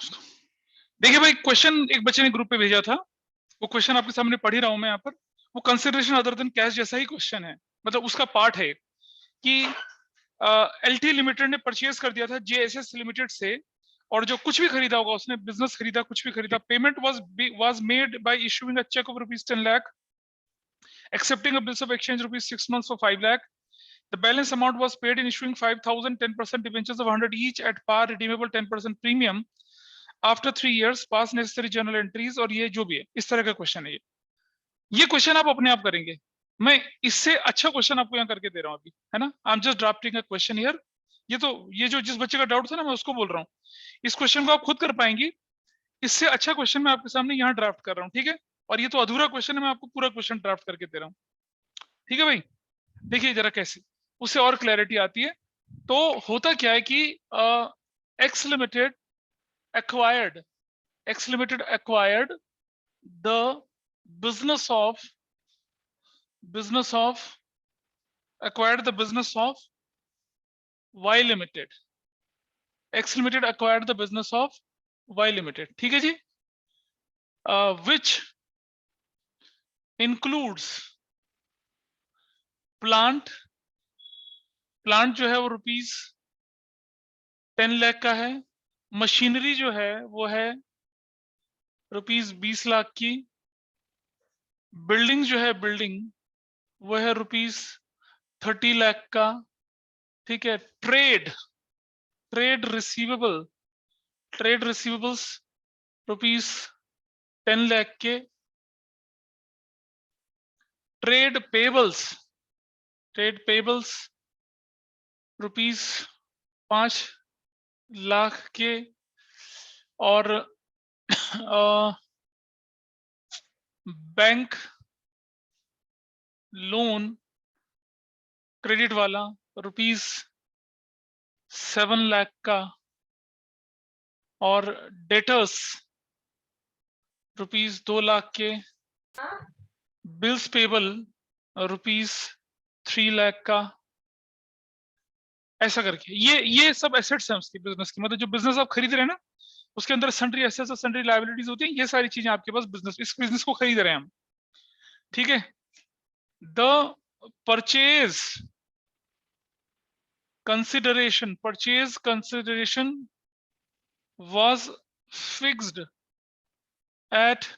दोस्तों देखिए भाई, क्वेश्चन एक बच्चे ने ग्रुप पे भेजा था, वो क्वेश्चन आपके सामने पढ़ ही रहा हूं मैं यहाँ पर। वो कंसिडरेशन अदर देन कैश जैसा ही क्वेश्चन है, मतलब उसका पार्ट है कि एलटी लिमिटेड ने परचेज कर दिया था जेएसएस लिमिटेड से, और जो कुछ भी खरीदा होगा उसने, बिजनेस खरीदा, कुछ भी खरीदा, payment was made by issuing a cheque of ₹10 lakh, accepting a bills of exchange ₹6 months for 5 lakh. The balance amount was paid in issuing 5,000 10% debentures of 100 each at par, redeemable 10% premium after 3 years, pass necessary journal entries, और ये जो भी है इस तरह का question है। ये क्वेश्चन आप अपने आप करेंगे, मैं इससे अच्छा क्वेश्चन आपको यहाँ करके दे रहा हूँ अभी, है ना। I am just drafting a question here. ये जो जिस बच्चे का डाउट था ना, मैं उसको बोल रहा हूँ, इस क्वेश्चन को आप खुद कर पाएंगी। इससे अच्छा क्वेश्चन मैं आपके सामने यहाँ ड्राफ्ट कर रहा हूँ, ठीक है। और ये तो अधूरा क्वेश्चन है, मैं आपको पूरा क्वेश्चन ड्राफ्ट करके दे रहा हूँ, ठीक है भाई। देखिए जरा कैसे उससे और क्लैरिटी आती है। तो होता क्या है कि x limited acquired the business of acquired the business of Y limited. X limited acquired the business of Y limited, ठीक है जी। which includes plant जो है वो ₹10 लाख का है, मशीनरी जो है वो है ₹20 लाख की, बिल्डिंग जो है वो है ₹30 लाख का, ठीक है। ट्रेड रिसीवेबल्स ₹10 लाख के, ट्रेड पेबल्स ₹5 लाख के, और बैंक लोन क्रेडिट वाला ₹7 लाख का, और डेटर्स ₹2 लाख के, बिल्स पेबल ₹3 लाख का, ऐसा करके ये सब एसेट्स हैं उसकी, बिजनेस की। मतलब जो बिजनेस आप खरीद रहे हैं ना, उसके अंदर सन्ड्री एसेट्स और सन्ड्री लायबिलिटीज होती हैं। ये सारी चीजें आपके पास इस बिजनेस को खरीद रहे हैं हम, ठीक है। The purchase consideration was fixed at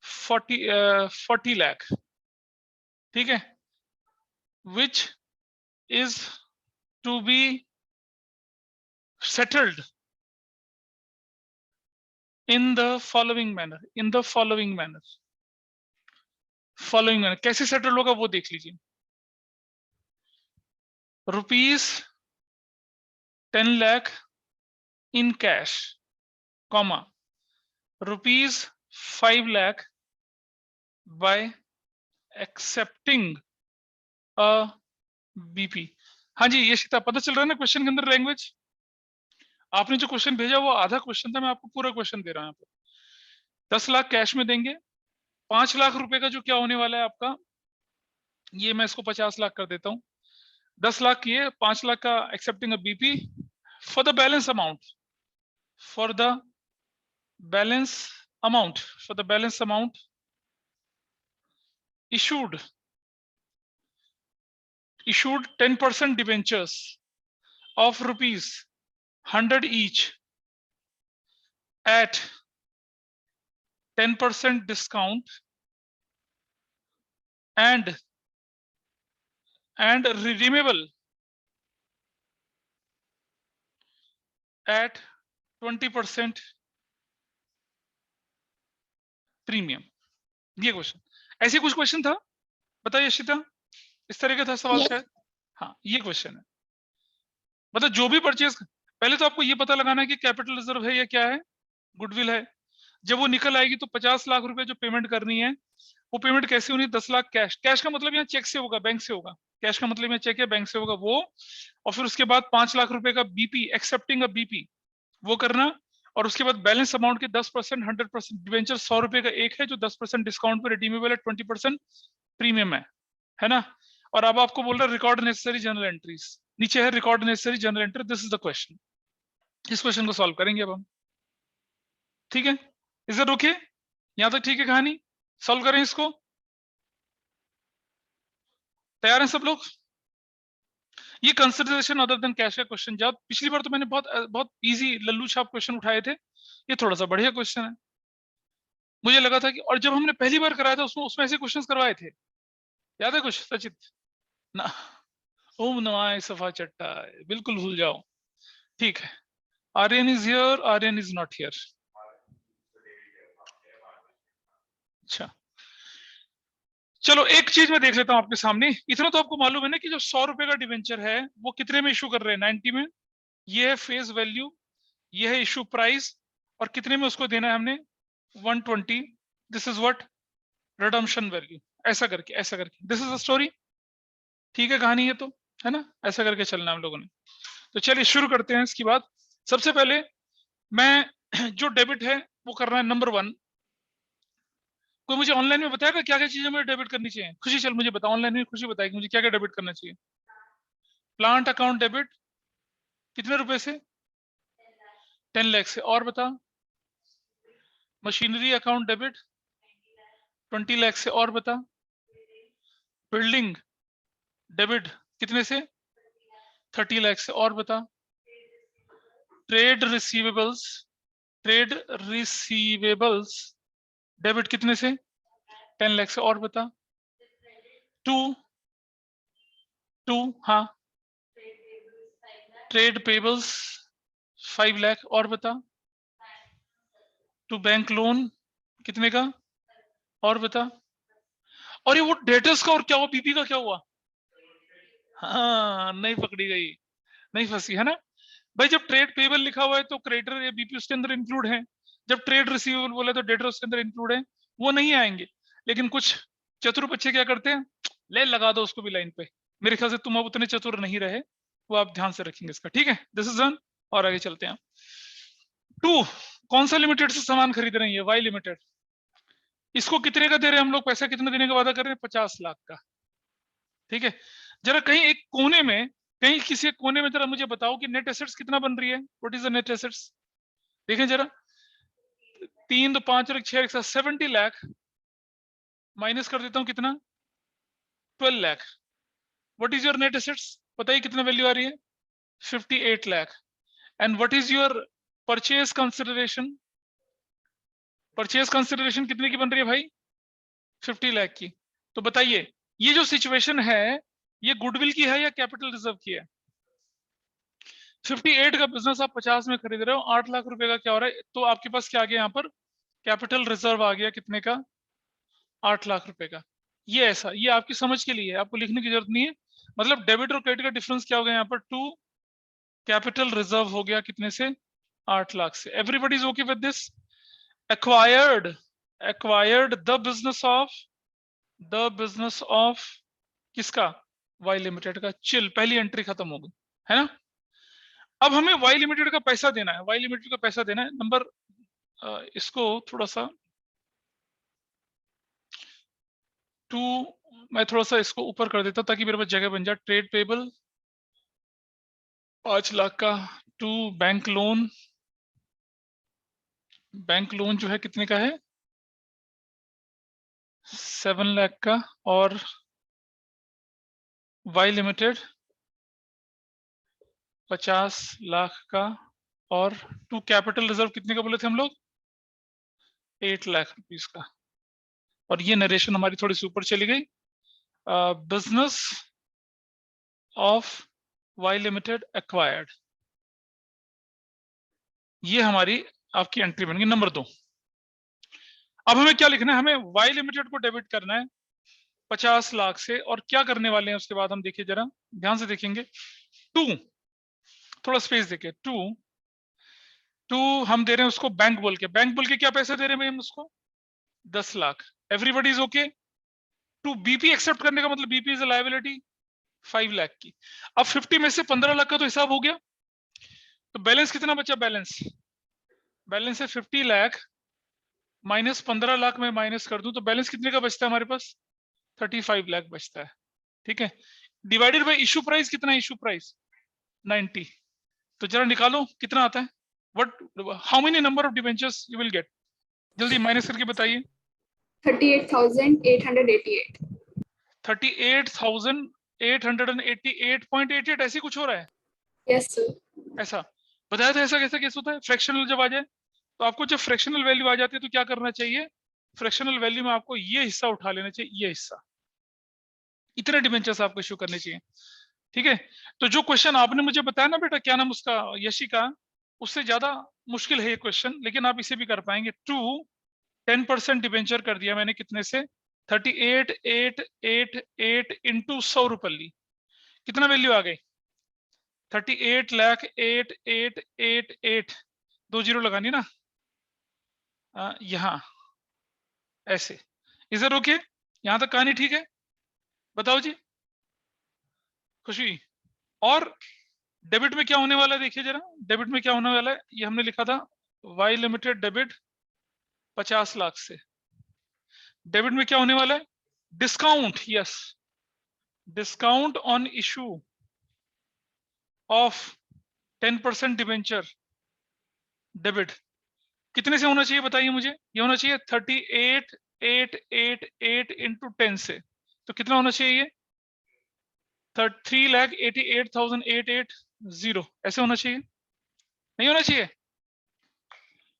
₹40 lakh, ठीक है, which is to be settled in the following manner. कैसे सेटल होगा वो देख लीजिए। ₹10 lakh in cash, comma ₹5 lakh by accepting a BP। हाँ जी ये सीता पता चल रहा है ना क्वेश्चन के अंदर लैंग्वेज। आपने जो क्वेश्चन भेजा वो आधा क्वेश्चन था, मैं आपको पूरा क्वेश्चन दे रहा हूँ। 10 लाख कैश में देंगे, 5 लाख रुपए का जो क्या होने वाला है आपका, ये मैं इसको 50 लाख कर देता हूँ। 10 लाख ये, 5 लाख का accepting a BP for the balance amount issued 10% debentures of ₹100 each at 10% discount and redeemable at 20% premium. ये क्वेश्चन, ऐसे कुछ क्वेश्चन था, बताइए अशिता, इस तरह का था सवाल शायद। हाँ ये क्वेश्चन है, मतलब जो भी परचेज, पहले तो आपको ये पता लगाना है कि कैपिटल रिजर्व है या क्या है, गुडविल है। जब वो निकल आएगी तो 50 लाख रुपए जो पेमेंट करनी है, वो पेमेंट कैसे होनी है? 10 लाख कैश का मतलब यहाँ चेक से होगा, बैंक से होगा। कैश का मतलब यहाँ चेक है, बैंक से होगा वो। और फिर उसके बाद 5 लाख रुपए का बीपी, एक्सेप्टिंग अ बीपी, वो करना। और उसके बाद बैलेंस अमाउंट के 10%, 100% डिवेंचर ₹100 का एक है जो 10% डिस्काउंट पे रिडीमेबल है, 20% प्रीमियम है ना। और अब आपको बोल रहा है रिकॉर्ड नेसेसरी जर्नल एंट्रीज, नीचे है record necessary journal entry, this is the question. इस क्वेश्चन को सॉल्व करेंगे अब हम, ठीक है? Is it okay? यहां तक ठीक है कहानी? सॉल्व करें इसको, तैयार हैं सब लोग? ये कंसिडरेशन अदर देन कैश का क्वेश्चन, जब पिछली बार तो मैंने बहुत बहुत इजी लल्लू छाप क्वेश्चन उठाए थे, ये थोड़ा सा बढ़िया क्वेश्चन है। मुझे लगा था कि, और जब हमने पहली बार कराया था उसमें उसमें ऐसे क्वेश्चंस करवाए थे, याद है कुछ सचित ना? ओम नमः सफा चट्टा, बिल्कुल भूल जाओ, ठीक है। Aryan is here, Aryan is not here. अच्छा, चलो एक चीज मैं देख लेता हूं आपके सामने। इतना तो आपको मालूम है ना कि जो 100 रुपए का डिवेंचर है वो कितने में इशू कर रहे हैं? 90 में। ये है फेस वैल्यू, ये है इशू प्राइस, और कितने में उसको देना है हमने? 120। This is what? Redemption value. ऐसा करके दिस इज द स्टोरी, ठीक है? कहानी है तो, है ना? ऐसा करके चलना हम लोगों ने। तो चलिए शुरू करते हैं इसकी बात। सबसे पहले मैं जो डेबिट है वो करना है नंबर 1। कोई मुझे ऑनलाइन में बताएगा क्या क्या चीजें मुझे डेबिट करनी चाहिए? खुशी चल मुझे बता, ऑनलाइन में खुशी बताएगी मुझे क्या क्या डेबिट करना चाहिए। प्लांट अकाउंट डेबिट कितने रुपए से? 10 लाख से। और बता। मशीनरी अकाउंट डेबिट 20 लाख से। और बता। बिल्डिंग डेबिट कितने से? 30 लाख से। और बता। Trade receivables, trade receivables debit कितने से? 10 लाख से। और बता। टू टू हाँ, ट्रेड पेबल्स 5 लाख। और बता। टू बैंक लोन कितने का? और बता। और ये वो डेटर्स का और क्या हुआ? बीपी का क्या हुआ? हाँ, नहीं पकड़ी गई, नहीं फंसी, है ना? भाई जब ट्रेड पेबल लिखा हुआ है तो क्रेडिटर या बीपी उसके अंदर इंक्लूड है, जब ट्रेड रिसीवेबल बोले तो डेटर उसके अंदर इंक्लूड है, वो नहीं आएंगे। लेकिन कुछ चतुर बच्चे क्या करते हैं, ले लगा दो उसको भी लाइन पे। मेरे ख्याल से तुम अब उतने चतुर नहीं रहे, वो आप ध्यान से रखेंगे इसका, ठीक है? This is done. और आगे चलते हैं। 2, कौन सा लिमिटेड से सामान खरीद रहे हैं? Y limited. इसको कितने का दे रहे हैं हम लोग? पैसा कितने देने का वादा कर रहे हैं? 50 लाख का, ठीक है? जरा कहीं एक कोने में, कहीं किसी एक कोने में जरा मुझे बताओ कि नेट एसेट्स कितना बन रही है? What is the net assets? देखें जरा। 3 2 5 और 1 6 70 लाख माइनस कर देता हूं, कितना? 12 lakh. What is your net assets? बताइए कितना वैल्यू आ रही है? 58 lakh. And what is your purchase consideration? Purchase consideration कितने की बन रही है भाई? 50 लाख की। तो बताइए ये जो सिचुएशन है ये गुडविल की है या कैपिटल रिजर्व की है? 58 का बिजनेस आप 50 में खरीद रहे हो, 8 लाख रुपए का क्या हो रहा है? तो आपके पास क्या आ गया यहाँ पर? कैपिटल रिजर्व आ गया, कितने का? 8 लाख रुपए का। ये ऐसा, ये आपकी समझ के लिए है, आपको लिखने की जरूरत नहीं है। मतलब डेबिट और क्रेडिट का डिफरेंस क्या हो गया यहाँ पर? 2 कैपिटल रिजर्व हो गया कितने से? 8 लाख से। Everybody is okay with this? Acquired, acquired the business of किसका? वाई लिमिटेड का। चिल, पहली एंट्री खत्म हो गई, है ना? अब हमें वाई लिमिटेड का पैसा देना है, वाई लिमिटेड का पैसा देना है। नंबर इसको थोड़ा सा 2, मैं थोड़ा सा इसको ऊपर कर देता हूं ताकि मेरे पास जगह बन जाए। ट्रेड पेबल 5 लाख का। 2 बैंक लोन, बैंक लोन जो है कितने का है? 7 लाख का। और वाई लिमिटेड 50 लाख का। और 2 कैपिटल रिजर्व कितने का बोले थे हम लोग? 8 लाख रुपीस का। और ये नरेशन हमारी थोड़ी सी ऊपर चली गई। Business of Y limited acquired, ये हमारी आपकी एंट्री बन गई नंबर 2। अब हमें क्या लिखना है? हमें वाई लिमिटेड को डेबिट करना है 50 लाख से। और क्या करने वाले हैं उसके बाद हम देखिए, जरा ध्यान से देखेंगे। 2, थोड़ा स्पेस देके, 2 हम दे रहे हैं उसको बैंक बोल के। बैंक बोल के क्या पैसे दे रहे हैं भाई हम उसको? 10 lakh. Everybody is okay? To BP accept करने का मतलब BP is a liability 5 lakh की। अब 50 में से 15 लाख का तो हिसाब हो गया, तो बैलेंस कितना बचा? बैलेंस है 50 लाख माइनस 15 लाख में माइनस कर दूं तो बैलेंस कितने का बचता है हमारे पास? 35 लाख बचता है, ठीक है? डिवाइडेड बाय इशू प्राइस कितना है? Issue price 90। तो जरा निकालो कितना आता है, what how many number of debentures you will get, जल्दी माइनस करके बताइए। 38,888। 38,888.88 ऐसे कुछ हो रहा है। Yes sir. ऐसा बताया था, ऐसा कैसे केस होता है, फ्रैक्शनल जब आ जाए तो आपको जब फ्रैक्शनल वैल्यू आ जाती है तो क्या करना चाहिए, फ्रैक्शनल वैल्यू में आपको ये हिस्सा उठा लेना चाहिए, ये हिस्सा, इतने डिबेंचर्स आपको इश्यू करने चाहिए। ठीक है, तो जो क्वेश्चन आपने मुझे बताया ना बेटा, क्या नाम उसका, यशी का, उससे ज्यादा मुश्किल है ये क्वेश्चन, लेकिन आप इसे भी कर पाएंगे। 10% डिबेंचर कर दिया मैंने कितने से, 38,888 इंटू 100 रुपये ली, कितना वैल्यू आ गई, 38,08,888, 2 जीरो लगानी ना यहाँ ऐसे, इधर ओके, यहां तक कहानी ठीक है, बताओ जी खुशी। और डेबिट में क्या होने वाला है, देखिए जरा डेबिट में क्या होने वाला है, ये हमने लिखा था वाई लिमिटेड डेबिट 50 लाख से, डेबिट में क्या होने वाला है, discount, yes, discount on issue of 10% debenture debit कितने से होना चाहिए बताइए मुझे, ये होना चाहिए 38,888 इंटू 10 से, तो कितना होना चाहिए, 3,88,880, ऐसे होना चाहिए, नहीं होना चाहिए,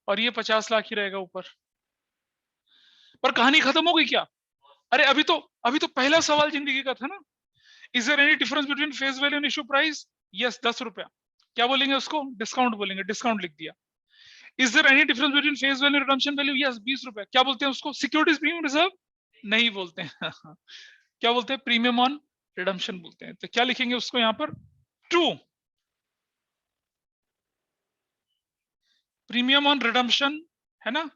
और ये 50 लाख ही रहेगा ऊपर। पर कहानी खत्म हो गई क्या, अरे अभी तो पहला सवाल जिंदगी का था ना, is there any difference between face value and issue price, yes 10 रुपया, क्या बोलेंगे उसको, डिस्काउंट बोलेंगे, डिस्काउंट लिख दिया। Is there any difference between face value redemption value, yes 20 रुपया, क्या बोलते हैं उसको, सिक्योरिटीज प्रीमियम रिजर्व, नहीं बोलते हैं क्या बोलते हैं, प्रीमियम ऑन रिडम्पशन बोलते हैं। तो क्या लिखेंगे उसको यहाँ पर, ट्रू, प्रीमियम ऑन रिडम्पशन है ना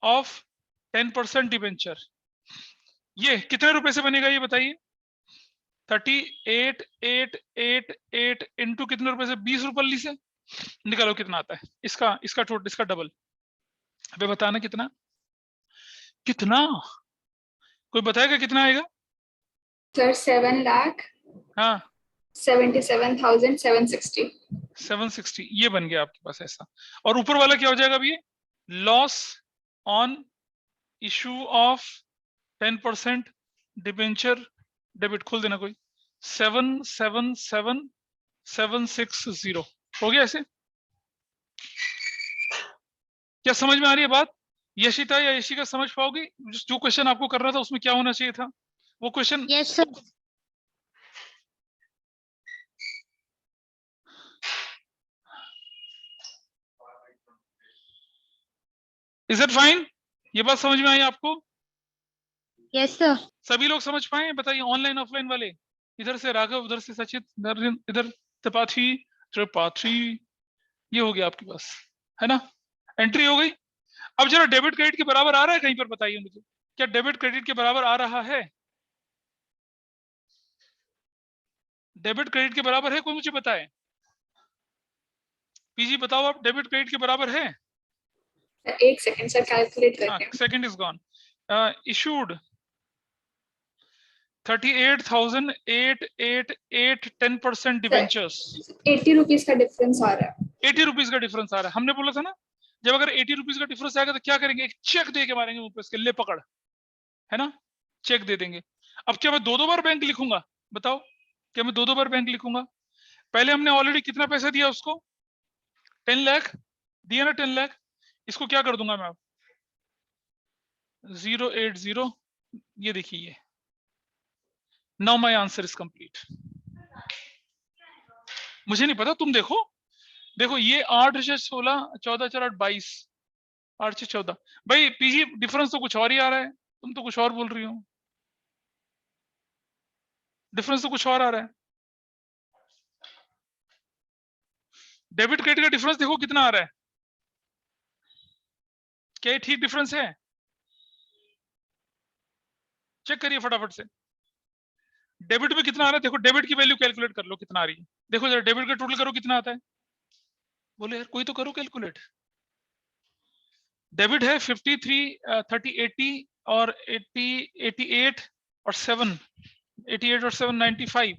ऑफ 10% डिबेंचर, ये कितने रुपए से बनेगा ये बताइए, 38,888 इंटू कितने रुपए से, 20 रुपये से, निकालो कितना आता है, इसका टोटल, इसका डबल, अबे बताना कितना, कितना कोई बताएगा कितना आएगा, सर 7 लाख हाँ 77,760। 760 ये बन गया आपके पास ऐसा, और ऊपर वाला क्या हो जाएगा अभी, loss on issue of 10% debenture debit, खोल देना कोई, 777,760 हो गया ऐसे, क्या समझ में आ रही है बात, यशिता या यशिका समझ पाओगी, जो क्वेश्चन आपको करना था उसमें क्या होना चाहिए था वो question, yes sir. Is it fine, ये बात समझ में आई आपको, यस सर। सभी लोग समझ पाए, बताइए ऑनलाइन ऑफलाइन वाले, इधर से राघव, उधर से सचित, इधर त्रिपाठी त्रिपाठी, ये हो गया आपके पास है ना, एंट्री हो गई। अब जरा डेबिट क्रेडिट के बराबर आ रहा है कहीं पर, बताइए मुझे, क्या डेबिट क्रेडिट के बराबर आ रहा है, डेबिट क्रेडिट के बराबर है, कोई मुझे बताए, पीजी बताओ आप, डेबिट क्रेडिट के बराबर है, एक सेकंड सर, कैलकुलेट करते हैं। Second is gone, issued 38,888 10% debentures, 80 rupees का डिफरेंस आ रहा है। 80 रुपीज का डिफरेंस आ रहा है, हमने बोला था ना, जब अगर 80 रुपीज का डिफरेंस आएगा तो क्या करेंगे, एक चेक दे के मारेंगे मुंह पे इसके, ले पकड़, है ना, चेक दे देंगे। अब क्या मैं दो बार बैंक लिखूंगा, बताओ, क्या मैं दो बार बैंक लिखूंगा, पहले हमने ऑलरेडी कितना पैसा दिया उसको, 10 लाख दिया ना, 10 लाख, इसको क्या कर दूंगा मैं अब 080, ये देखिए, ये now my answer is complete, मुझे नहीं पता, तुम देखो, देखो ये 8 से 16, 14 4 8 22, 8 से 14, भाई पीजी डिफरेंस तो कुछ और ही आ रहा है, तुम तो कुछ और बोल रही हो, डिफरेंस तो कुछ और आ रहा है, डेबिट क्रेडिट का डिफरेंस देखो कितना आ रहा है, क्या ये ठीक डिफरेंस है, चेक करिए फटाफट से, डेबिट में कितना आ रहा है, देखो डेबिट की वैल्यू कैलकुलेट कर लो कितना आ रही है, देखो जरा डेबिट का टोटल करो कितना आता है, बोले यार कोई तो करो कैलकुलेट, डेबिट है 53 30 80 और 80 88 और 7 88 और 7 95,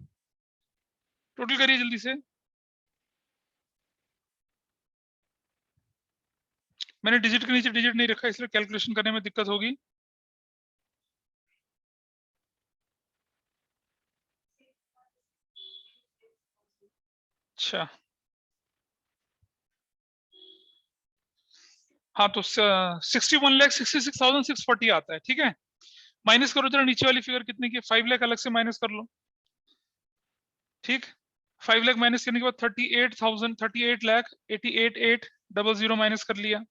टोटल करिए जल्दी से, मैंने डिजिट के नीचे डिजिट नहीं रखा, इसलिए कैलकुलेशन करने में दिक्कत होगी। अच्छा, हाँ तो 61,66,640 आता है, ठीक है। माइनस करो जरा नीचे वाली फिगर कितने की, 5 लाख अलग से माइनस कर लो, ठीक। 5 लाख माइनस करने के बाद 38,38,88,800 माइनस कर लिया,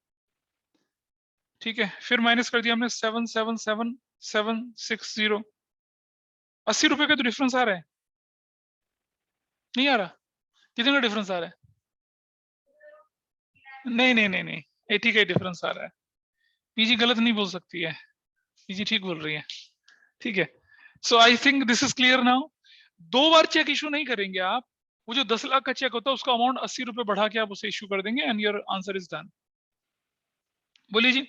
ठीक है। फिर माइनस कर दिया हमने 777,760। 80 रुपए का तो डिफरेंस आ रहा है, नहीं आ रहा? कितने का डिफरेंस आ रहा है? नहीं नहीं नहीं नहीं, 80 का डिफरेंस आ रहा है। पीजी गलत नहीं बोल सकती है, पीजी ठीक बोल रही है, ठीक है। So I think this is clear now. 2 बार चेक इशू नहीं करेंगे आप, वो जो 10 लाख का चेक होता है उसका अमाउंट 80 रुपए बढ़ा के आप उसे इशू कर देंगे and your answer is done. बोलिए जी।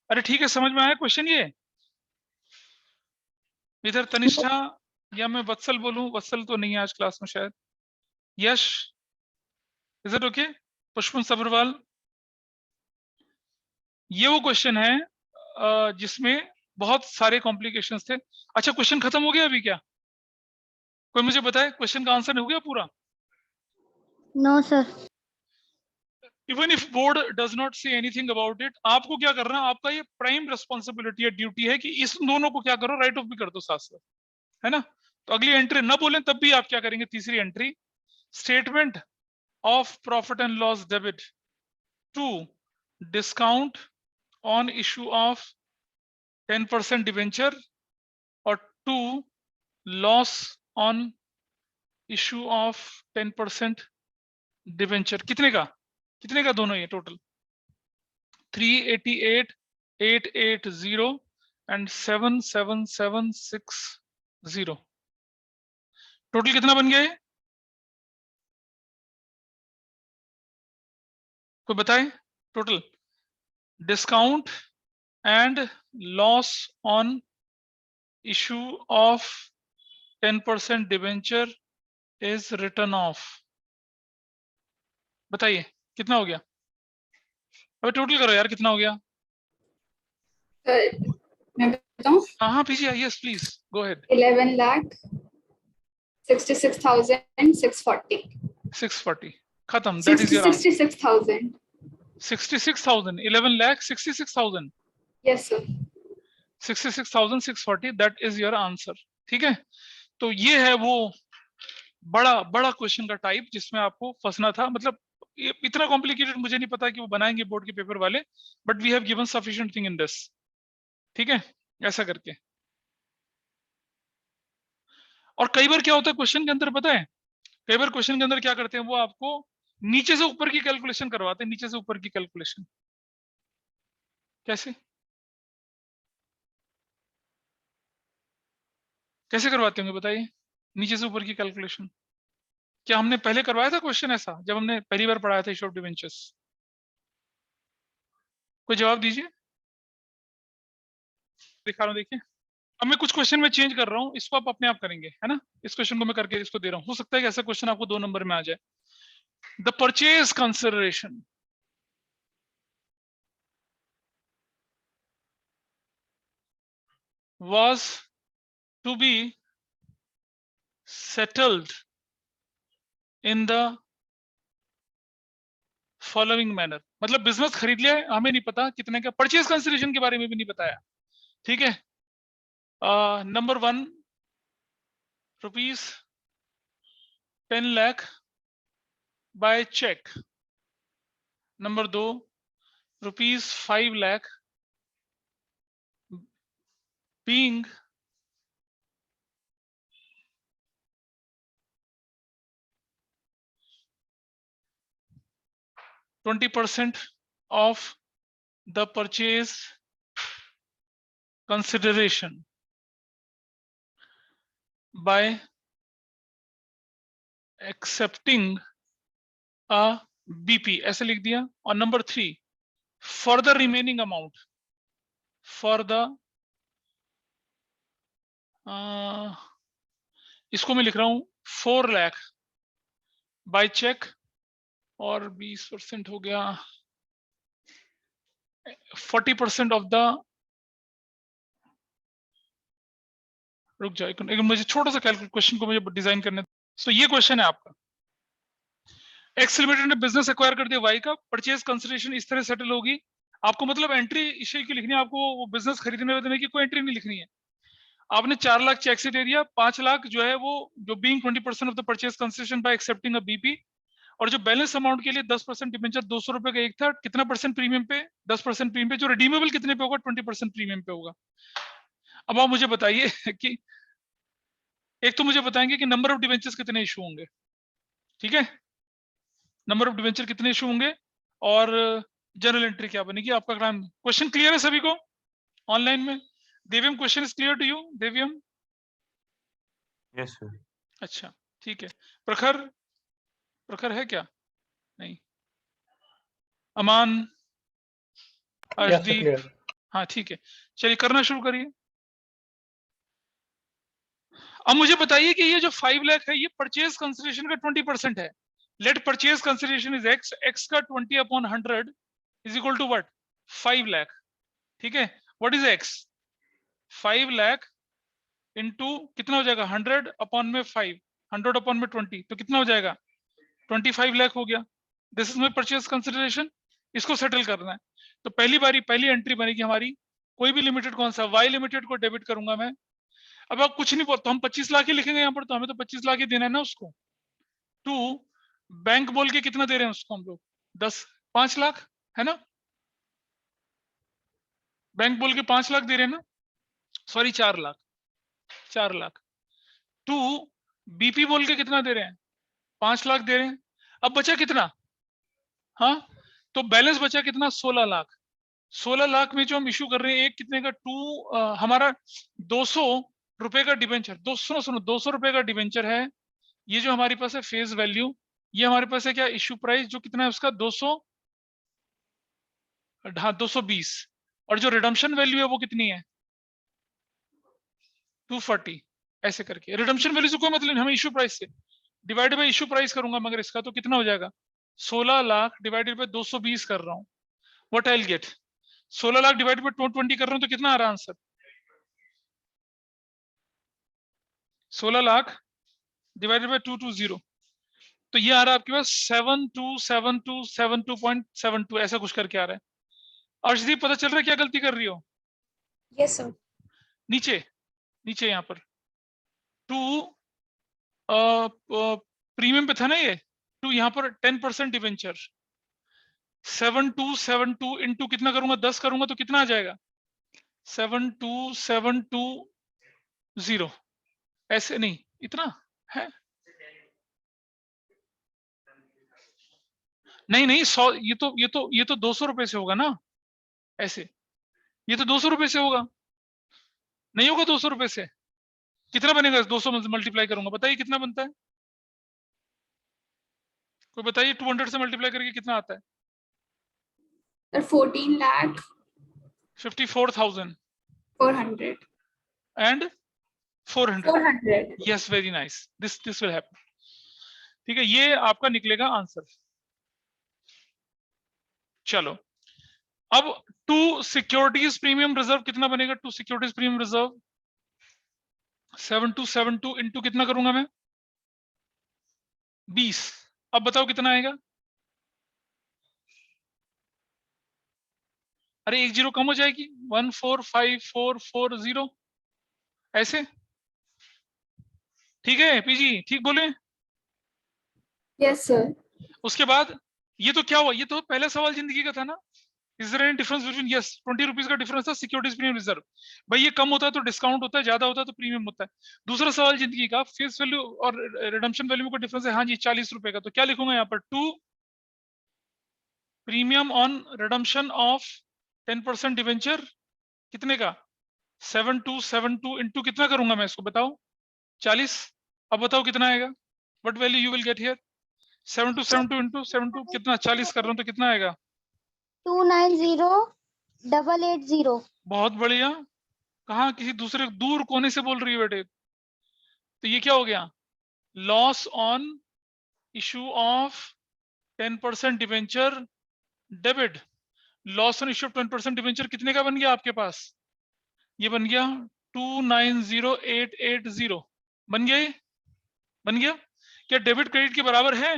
अरे ठीक है, समझ में आया क्वेश्चन ये? इधर तनिष्ठा या मैं वत्सल बोलूं? वत्सल तो नहीं है आज क्लास में शायद। यश, इज इट ओके? पुष्पन सब्रवाल, ये वो क्वेश्चन है जिसमें बहुत सारे कॉम्प्लिकेशंस थे। अच्छा, क्वेश्चन खत्म हो गया अभी क्या? कोई मुझे बताए क्वेश्चन का आंसर हो गया पूरा? No, sir. Even if board does not say anything about it, आपको क्या करना है, आपका ये प्राइम रिस्पॉन्सिबिलिटी है, ड्यूटी है कि इस दोनों को क्या करो, राइट ऑफ भी कर दो साथ साथ, है ना। तो अगली एंट्री ना बोलें तब भी आप क्या करेंगे, तीसरी entry, statement of profit and loss debit to discount on issue of 10% debenture और to loss on issue of 10% debenture. कितने का दोनों ये टोटल? 388,880 एंड 77760। टोटल कितना बन गया ये? कोई बताए total? Discount and loss on issue of 10% debenture is return of. बताइए कितना हो गया? अबे टोटल करो यार, कितना हो गया? मैं बताऊं? हाँ पीछे यस प्लीज गो अहेड। 11,66,640। 640 खत्म, that is your answer. 66,000। 66,000, 11,66,000। Yes sir. 66,640, that is your answer, ठीक है। तो ये है वो बड़ा बड़ा क्वेश्चन का टाइप जिसमें आपको फंसना था। मतलब ये इतना कॉम्प्लिकेटेड मुझे नहीं पता कि वो बनाएंगे बोर्ड के पेपर वाले, but we have given sufficient thing in this, ठीक है, ऐसा करके। और कई बार क्या होता है क्वेश्चन के अंदर, पता है कई बार क्वेश्चन के अंदर क्या करते हैं, वो आपको नीचे से ऊपर की कैलकुलेशन करवाते हैं, नीचे से ऊपर की कैलकुलेशन। कैसे कैसे करवाते होंगे बताइए, नीचे से ऊपर की कैलकुलेशन? क्या हमने पहले करवाया था क्वेश्चन ऐसा, जब हमने पहली बार पढ़ाया था इशू ऑफ डिवेंचर्स? कोई जवाब दीजिए, दिखा रहा हूं देखिए। अब मैं कुछ क्वेश्चन में चेंज कर रहा हूं, इसको आप अपने आप करेंगे, है ना। इस क्वेश्चन को मैं करके इसको दे रहा हूं, हो सकता है कि ऐसा क्वेश्चन आपको 2 नंबर में आ जाए। The purchase consideration was to be settled in the following manner. मतलब बिजनेस खरीद लिया है, हमें नहीं पता कितने का, परचेज कंसिडरेशन के बारे में भी नहीं बताया, ठीक है। Number 1 ₹10 lakh by cheque. Number 2 ₹5 lakh being %20 of the purchase consideration by accepting a BP, ऐसे लिख दिया। और number 3 for the remaining amount, for the इसको मैं लिख रहा हूं 4 लाख बाय चेक, और 20% हो गया 40% ऑफ द, रुक जाओ एक मुझे छोटा सा कैलकुलेट क्वेश्चन को मुझे डिजाइन करने। सो ये क्वेश्चन है आपका, एक्स लिमिटेड ने बिजनेस एक्वायर कर दिया वाई का, परचेज कंसिडरेशन इस तरह सेटल होगी। आपको मतलब एंट्री इश्यू की लिखनी है, आपको वो बिजनेस खरीदने देने की कोई एंट्री नहीं लिखनी है। आपने 4 लाख चेक से दे दिया, 5 लाख जो है वो जो being 20% of the purchase consideration bye accepting a BP, और जो बैलेंस अमाउंट के लिए 10% डिबेंचर 200 रुपए का एक था, कितना परसेंट प्रीमियम पे? 10% प्रीमियम पे। जो रिडीमेबल कितने पे होगा? 20% प्रीमियम पे होगा। अब आप मुझे बताइए कि एक तो मुझे बताएंगे कि नंबर ऑफ डिबेंचर्स कितने इशू होंगे, ठीक है, नंबर ऑफ डिबेंचर कितने इशू होंगे, और जनरल एंट्री क्या बनेगी आपका। क्वेश्चन क्लियर है सभी को ऑनलाइन में? देवियम, question is clear to you? देवियम? Yes sir. अच्छा ठीक है। प्रखर, प्रखर है क्या? नहीं। अमान, अर्शदीप? हाँ ठीक है, चलिए करना शुरू करिए। अब मुझे बताइए कि ये जो 5 लाख है ये परचेज कंसिडरेशन का 20% है। Let purchase consideration is X, X का 20/100 is equal to what? 5 lakh, ठीक है। What is X? 5 lakh into कितना हो जाएगा? 100 अपॉन में 5, 100 अपॉन में 20, तो कितना हो जाएगा? 25 लाख हो गया। This is my purchase consideration. इसको सेटल करना है, तो पहली एंट्री बनेगी हमारी, कोई भी लिमिटेड कौन सा? वाई लिमिटेड को डेबिट करूंगा मैं। अब आप कुछ नहीं बोलते, हम 25 लाख ही लिखेंगे यहाँ पर, तो हमें तो 25 लाख ही देना है ना उसको। टू बैंक बोल के कितना दे रहे हैं उसको हम लोग? 5 लाख है ना, बैंक बोल के 5 लाख दे रहे हैं ना, sorry 4 lakh, 4 lakh. To BP बोल के कितना दे रहे हैं? 5 लाख दे रहे हैं। अब बचा कितना? हाँ, तो बैलेंस बचा कितना? 16 लाख। 16 लाख में जो हम इशू कर रहे हैं एक कितने का? हमारा 200 रुपए का डिबेंचर, 200 सुनो 200 रुपए का डिबेंचर है। ये जो हमारे पास है फेस वैल्यू, ये हमारे पास है क्या? इशू प्राइस जो कितना है उसका? 200, हाँ 220। और जो रिडम्पशन वैल्यू है वो कितनी है? 240। ऐसे करके रिडम्पशन वैल्यू से कोई मतलब नहीं, हमें इशू प्राइस से डिवाइडेड बाय इशू प्राइस करूंगा, मगर इसका तो कितना हो जाएगा? 16 लाख डिवाइडेड बाय 220 कर रहा हूँ। What I will get? 16 lakh divided by 220 कर रहा हूँ तो कितना आ रहा है आंसर? 16 लाख डिवाइडेड बाय 220, तो ये आ रहा है आपके पास 727272.72 ऐसा कुछ करके आ रहा है। अर्शदीप पता चल रहा है क्या गलती कर रही हो? Yes sir. नीचे, नीचे यहाँ पर 2 प्रीमियम पे था ना ये, 2 यहाँ पर 10% डिवेंचर, 7272 इंटू कितना करूंगा? 10 करूंगा तो कितना आ जाएगा? 72720। ऐसे नहीं, इतना है नहीं नहीं 100, ये तो 200 रुपए से होगा ना, ऐसे ये तो 200 रुपए से होगा, नहीं होगा 200 रुपए से। कितना बनेगा? 200 मल्टीप्लाई करूंगा, बताइए कितना बनता है? कोई बताइए 200 से मल्टीप्लाई करके कितना आता है? Sir 14 lakh 54,400 and 400। Yes, very nice, this will happen. ठीक है, ये आपका निकलेगा आंसर। चलो अब टू सिक्योरिटीज प्रीमियम रिजर्व कितना बनेगा? To securities premium reserve 7272 into कितना करूंगा मैं? 20। अब बताओ कितना आएगा? अरे एक जीरो कम हो जाएगी, 145440 ऐसे। ठीक है पीजी, ठीक बोले? Yes sir. उसके बाद ये तो क्या हुआ? ये तो पहला सवाल जिंदगी का था ना, is there any difference between, yes 20 rupees का डिफरेंस था सिक्योरिटीज प्रीमियम रिजर्व। भाई ये कम होता है तो डिस्काउंट होता है, ज्यादा होता है तो प्रीमियम होता है। दूसरा सवाल जिंदगी का, फेस वैल्यू और रिडम्पशन वैल्यू में कोई डिफरेंस है? हाँ जी 40 रुपए का, तो क्या लिखूंगा यहाँ पर? 2 premium on redemption of 10% debenture कितने का? 7272 इंटू कितना करूंगा मैं इसको बताओ? 40। अब बताओ कितना आएगा? What value you will get here? 7272 into 72 कितना? 40 कर रहा हूं तो कितना आएगा? 290880। बहुत बढ़िया। कहा किसी दूसरे दूर कोने से बोल रही है बेटे? तो ये क्या हो गया? Loss on issue of 10% debenture debit loss on issue of 10% debenture कितने का बन गया आपके पास? ये बन गया 290880 बन गया। ये बन गया। क्या डेबिट क्रेडिट के बराबर है?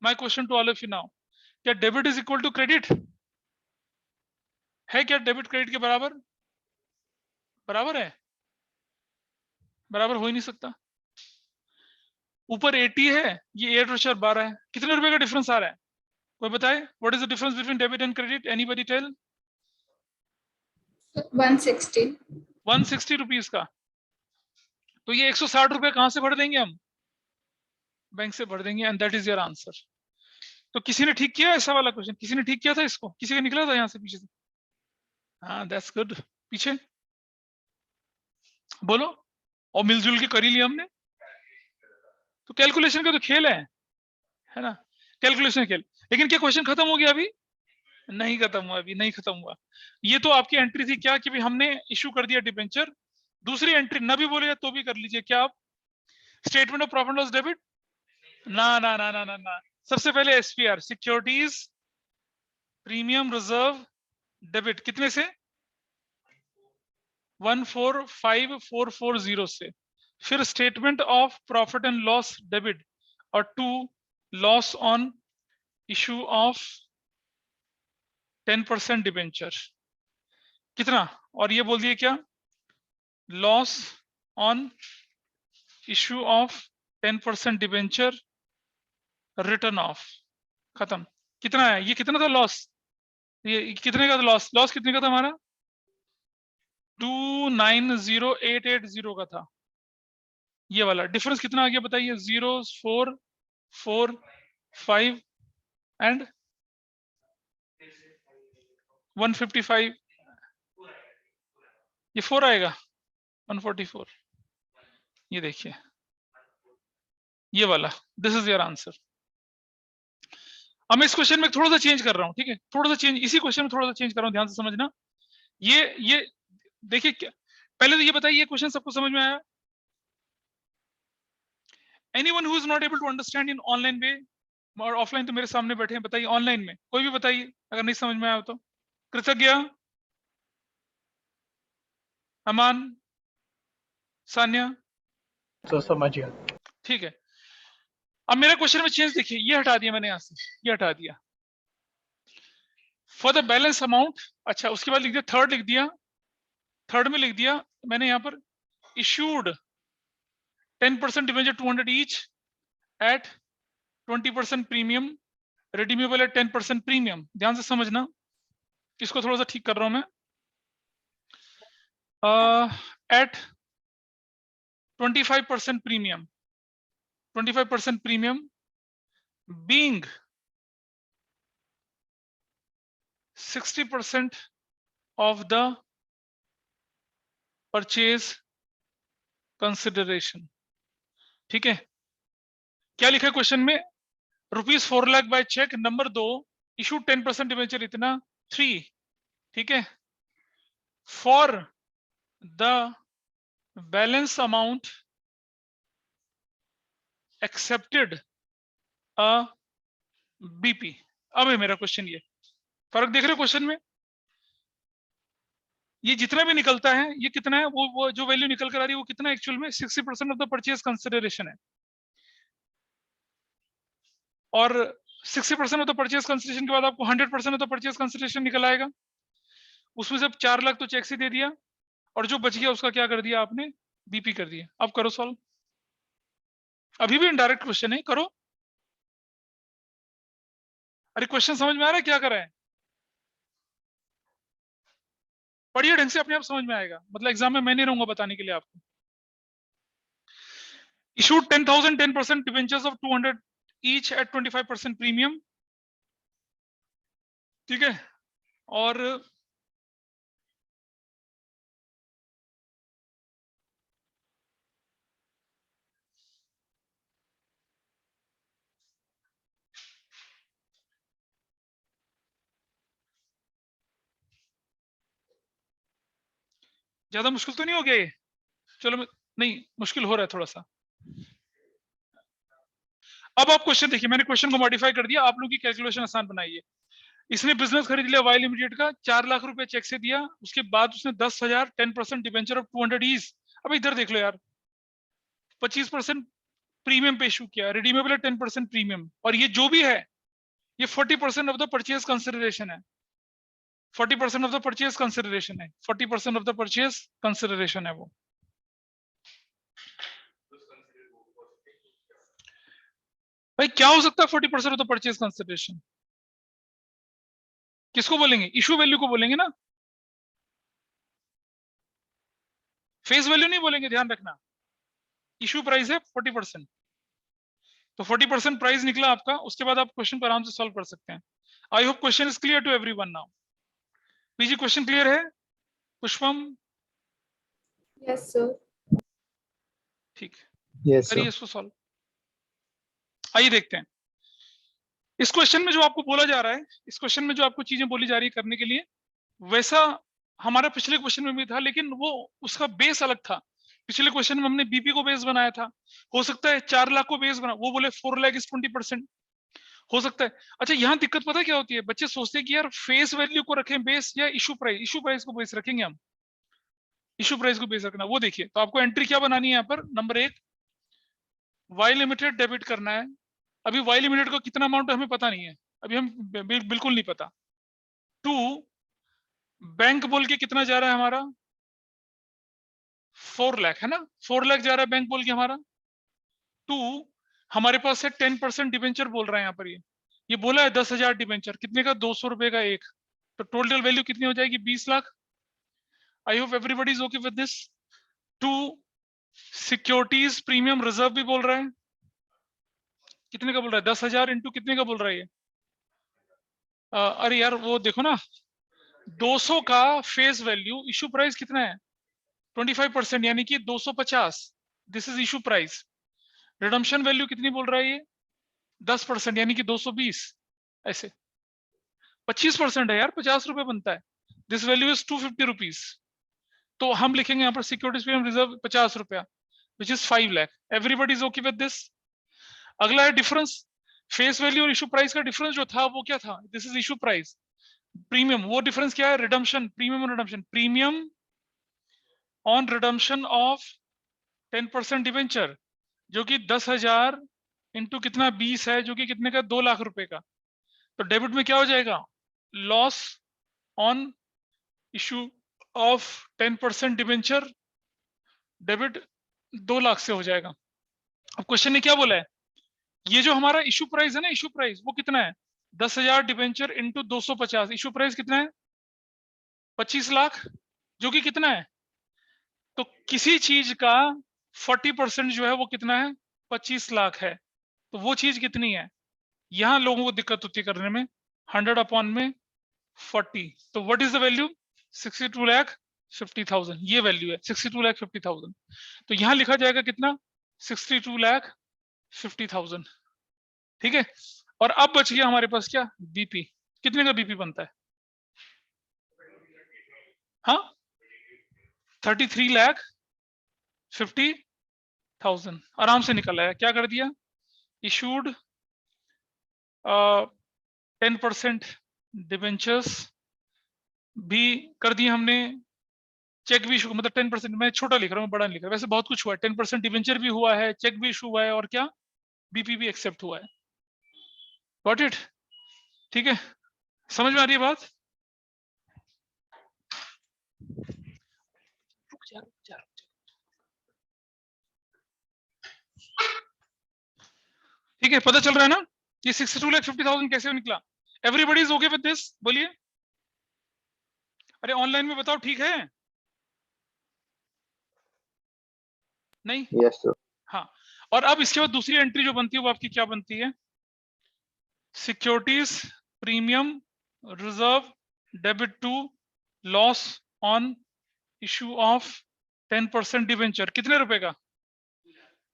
My question to all of you now, क्या debit is equal to credit है? क्या डेबिट क्रेडिट के बराबर बराबर है? बराबर हो ही नहीं सकता। ऊपर 80 है, ये 8 और 12 है, कितने रुपए का डिफरेंस आ रहा है? कोई बताए? What is the difference between debit and credit? Anybody tell? 160 160 rupees का। तो ये 160 रुपए कहां से भर देंगे हम? बैंक से भर देंगे, and that is your answer. तो किसी ने ठीक किया ऐसा वाला क्वेश्चन? किसी ने ठीक किया था इसको? किसी का निकला था यहाँ से पीछे से? हाँ, दैट्स गुड। पीछे बोलो। और मिलजुल के कर ही लिया हमने। तो कैलकुलेशन का तो खेल है ना? कैलकुलेशन खेल। लेकिन क्या क्वेश्चन खत्म हो गया? अभी नहीं खत्म हुआ, अभी नहीं खत्म हुआ। ये तो आपकी एंट्री थी क्या कि भाई हमने इशू कर दिया डिबेंचर। दूसरी एंट्री ना भी बोलेगा तो भी कर लीजिए। क्या आप statement of profit loss debit? ना ना ना ना ना ना, सबसे पहले SPR, securities premium reserve debit, कितने से? 145440 से। फिर statement of profit and loss debit, और 2 loss on issue of 10% debenture, कितना? और ये बोल दिए क्या? Loss on issue of 10% debenture return of, खत्म। कितना है ये? कितना था लॉस? ये कितने का था लॉस? लॉस कितने का था हमारा? 290880 का था। ये वाला डिफरेंस कितना आ गया बताइए? 0445 एंड 155, ये 4 आएगा, 144। ये देखिए ये वाला, दिस इज योर आंसर। अब मैं इस क्वेश्चन में थोड़ा सा चेंज कर रहा हूं, ठीक है? थोड़ा सा चेंज, इसी क्वेश्चन में थोड़ा सा चेंज कर रहा हूं, ध्यान से समझना। ये देखिए, पहले तो ये बताइए क्वेश्चन सबको समझ में आया? Anyone who is not able to understand in online way, और ऑफलाइन तो मेरे सामने बैठे हैं, बताइए ऑनलाइन में कोई भी बताइए अगर नहीं समझ में आया तो। कृतज्ञ, अमान, सान्या, तो समझ गया। ठीक है। अब मेरा क्वेश्चन में चेंज देखिए, ये हटा दिया मैंने, यहां से ये हटा दिया। फॉर द बैलेंस अमाउंट, अच्छा उसके बाद लिख दिया, थर्ड लिख दिया, थर्ड में लिख दिया मैंने यहां पर, issued 10% debenture 200 each eight 20% premium, redeemable eight 10% premium. ध्यान से समझना, इसको थोड़ा सा ठीक कर रहा हूं मैं। At 25% premium, 25% premium being 60% of the purchase consideration, ठीक है? क्या लिखा है क्वेश्चन में? ₹4 lakh by cheque. Number 2, issue 10% debenture इतना 3, ठीक है? For the balance amount accepted a BP. अब है मेरा क्वेश्चन, ये फर्क देख रहे हो क्वेश्चन में? ये जितना भी निकलता है, ये कितना है? वो जो वैल्यू निकल कर आ रही है वो कितना एक्चुअल में? 60% ऑफ द परचेज कंसिडरेशन है। और 60% ऑफ द परचेज कंसिडरेशन के बाद आपको 100% ऑफ द परचेज कंसिडरेशन निकल आएगा। उसमें से 4 लाख तो चेक से दे दिया, और जो बच गया उसका क्या कर दिया आपने? बीपी कर दिया। अब करो सॉल्व। अभी भी इनडायरेक्ट क्वेश्चन है, करो। अरे क्वेश्चन समझ में आ रहा है क्या कर रहा है? पढ़िए ढंग से, अपने आप समझ में आएगा। मतलब एग्जाम में मैं नहीं रहूंगा बताने के लिए आपको। Issued 10,000 10% debentures of 200 each eight 25% premium, ठीक है? और ज्यादा मुश्किल तो नहीं हो गया ये? चलो नहीं, मुश्किल हो रहा है थोड़ा सा। अब आप क्वेश्चन देखिए, मैंने क्वेश्चन को मॉडिफाई कर दिया, आप लोग की कैलकुलेशन आसान बनाइए। इसने बिजनेस खरीद लिया वाई लिमिटेड का, 4 लाख रुपए चेक से दिया, उसके बाद उसने 10,000 10% डिबेंचर ऑफ 200 ईज। अब इधर देख लो यार, 25% प्रीमियम पे इशू किया, रिडीमेबल है 10% प्रीमियम, और ये जो भी है ये 40% ऑफ द परचेज कंसिडरेशन है, 40% ऑफ द परचेज कंसिडरेशन है, 40% ऑफ द परचेज कंसिडरेशन है वो। भाई क्या हो सकता है 40% ऑफ द परचेज कंसिडरेशन? किसको बोलेंगे? इशू वैल्यू को बोलेंगे ना, फेस वैल्यू नहीं बोलेंगे, ध्यान रखना। इशू प्राइस है 40%, तो 40% प्राइस निकला आपका। उसके बाद आप क्वेश्चन को आराम से सॉल्व कर सकते हैं। I hope question is clear to everyone now. PG question clear है? पुष्पम? Yes, sir. ठीक, Yes, करिए इसको सॉल्व। आइए देखते हैं इस क्वेश्चन में जो आपको बोला जा रहा है, इस क्वेश्चन में जो आपको चीजें बोली जा रही है करने के लिए, वैसा हमारा पिछले क्वेश्चन में भी था, लेकिन वो उसका बेस अलग था। पिछले क्वेश्चन में हमने बीपी को बेस बनाया था, हो सकता है 4 लाख को बेस बना, वो बोले 4 लाख इज 20%, हो सकता है। अच्छा यहाँ दिक्कत पता क्या होती है, बच्चे सोचते हैं कि यार फेस वैल्यू को रखें बेस या इशू प्राइस, इशू प्राइस को बेस रखेंगे हम, इशू प्राइस को बेस रखना। वो देखिए, तो आपको एंट्री क्या बनानी है यहाँ पर, नंबर 1 वाई लिमिटेड डेबिट करना है। अभी वाई लिमिटेड का कितना अमाउंट हमें पता नहीं है, अभी हम बिल्कुल नहीं पता। 2 बैंक बोल के कितना जा रहा है हमारा, 4 लाख है ना, 4 लाख जा रहा है बैंक बोल के हमारा। 2 हमारे पास है 10% डिबेंचर बोल रहा है यहाँ पर, ये बोला है 10,000 डिबेंचर, कितने का, 200 रुपए का एक, तो टोटल वैल्यू कितनी हो जाएगी, 20 lakh. I hope everybody is okay with this. 2 securities premium reserve भी बोल रहा है, कितने का बोल रहा है, 10,000 इंटू कितने का बोल रहा है ये, अरे यार वो देखो ना, 200 का फेस वैल्यू, इशू प्राइस कितना है 25%, यानी कि 250, this is issue price. Redemption value कितनी बोल रहा है ये, 10%, यानी कि 220, ऐसे 25% है यार, 50 रुपए बनता है, दिस वैल्यू इज 250 रुपीज। तो हम लिखेंगे यहाँ पर सिक्योरिटीज प्रीमियम रिजर्व 50 रुपया, which is 5 lakh. Everybody is okay with this. अगला है डिफरेंस, फेस वैल्यू और इशू प्राइस का डिफरेंस जो था वो क्या था, this is issue price, premium, वो डिफरेंस क्या है, रिडम्पशन, प्रीमियम और redemption, premium on redemption of 10% debenture, जो कि 10,000 इंटू कितना 20 है, जो कि कितने का, 2 लाख रुपए का। तो डेबिट में क्या हो जाएगा, loss on issue of 10% debenture, debit 2 lakh से हो जाएगा। अब क्वेश्चन ने क्या बोला है, ये जो हमारा इशू प्राइस है ना, इशू प्राइस वो कितना है, 10,000 डिवेंचर इंटू 250, इशू प्राइस कितना है 25 लाख, जो कि कितना है, तो किसी चीज का 40% जो है वो कितना है, 25 लाख है, तो वो चीज कितनी है, यहां लोगों को दिक्कत होती है करने में, 100 अपॉन में 40, तो व्हाट इज द वैल्यू, 62,50,000, ये वैल्यू है 62,50,000। तो यहां लिखा जाएगा कितना, 62,50,000, ठीक है। और अब बच गया हमारे पास क्या, बीपी, कितने का बीपी बनता है, हाँ 33,50,000, आराम से निकल आया। क्या कर दिया, इशूड 10% डिबेंचर्स भी कर दिए हमने, चेक भी इशू, मतलब 10%, मैं छोटा लिख रहा हूँ, बड़ा नहीं लिख रहा, वैसे बहुत कुछ हुआ है, 10% डिबेंचर भी हुआ है, चेक भी इशू हुआ है, और क्या, बीपी भी एक्सेप्ट हुआ है। गॉट इट, ठीक है, समझ में आ रही है बात? ठीक है, पता चल रहा है ना, ये 62,50,000 कैसे निकला? Everybody is okay with this, बोलिए। अरे ऑनलाइन में बताओ, ठीक है? नहीं? Yes, sir. हाँ, और अब इसके बाद दूसरी एंट्री जो बनती है वो आपकी क्या बनती है, securities premium reserve debit to loss on issue of 10% debenture, कितने रुपए का,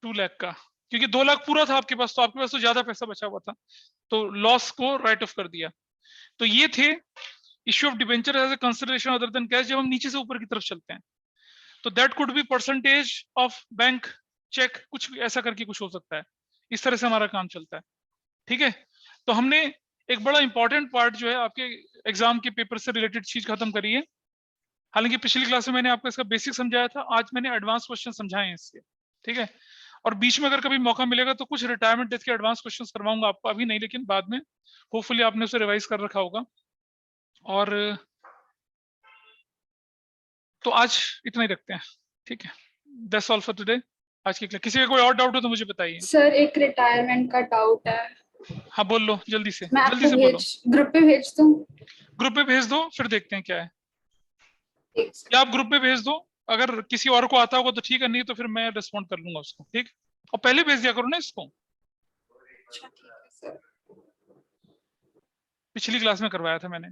2 लाख का, क्योंकि 2 लाख पूरा था आपके पास, तो आपके पास तो ज्यादा पैसा बचा हुआ था, तो लॉस को राइट ऑफ कर दिया। तो ये थे issue of debenture as a consideration other than cash. जब हम नीचे से ऊपर की तरफ चलते हैं तो that could be percentage of bank cheque, कुछ ऐसा करके कुछ हो सकता है, इस तरह से हमारा काम चलता है, ठीक है। तो हमने एक बड़ा इंपॉर्टेंट पार्ट जो है आपके एग्जाम के पेपर से रिलेटेड चीज खत्म करिए। हालांकि पिछली क्लास में मैंने आपको इसका बेसिक समझाया था, आज मैंने एडवांस क्वेश्चन समझाए हैं इसके, ठीक है। और बीच में अगर कभी मौका मिलेगा तो कुछ रिटायरमेंट डेथ के एडवांस क्वेश्चंस करवाऊंगा आपको, अभी नहीं लेकिन बाद में। होपफुली आपने उसे रिवाइज कर रखा होगा। और तो आज इतना ही रखते हैं, ठीक है। That's all for today. आज की क्लास, किसी का कोई और डाउट हो तो मुझे बताइए। सर एक रिटायरमेंट का डाउट है, हाँ बोल लो जल्दी से, मैं जल्दी आपको से बोलो। ग्रुप पे भेज दूं? ग्रुप पे भेज दो, फिर देखते हैं क्या है। एक या आप ग्रुप पे भेज दो, अगर किसी और को आता होगा तो ठीक है, नहीं तो फिर मैं रिस्पॉन्ड कर लूंगा उसको, ठीक। और पहले भेज दिया करो ना इसको, अच्छा ठीक है सर। पिछली क्लास में करवाया था मैंने।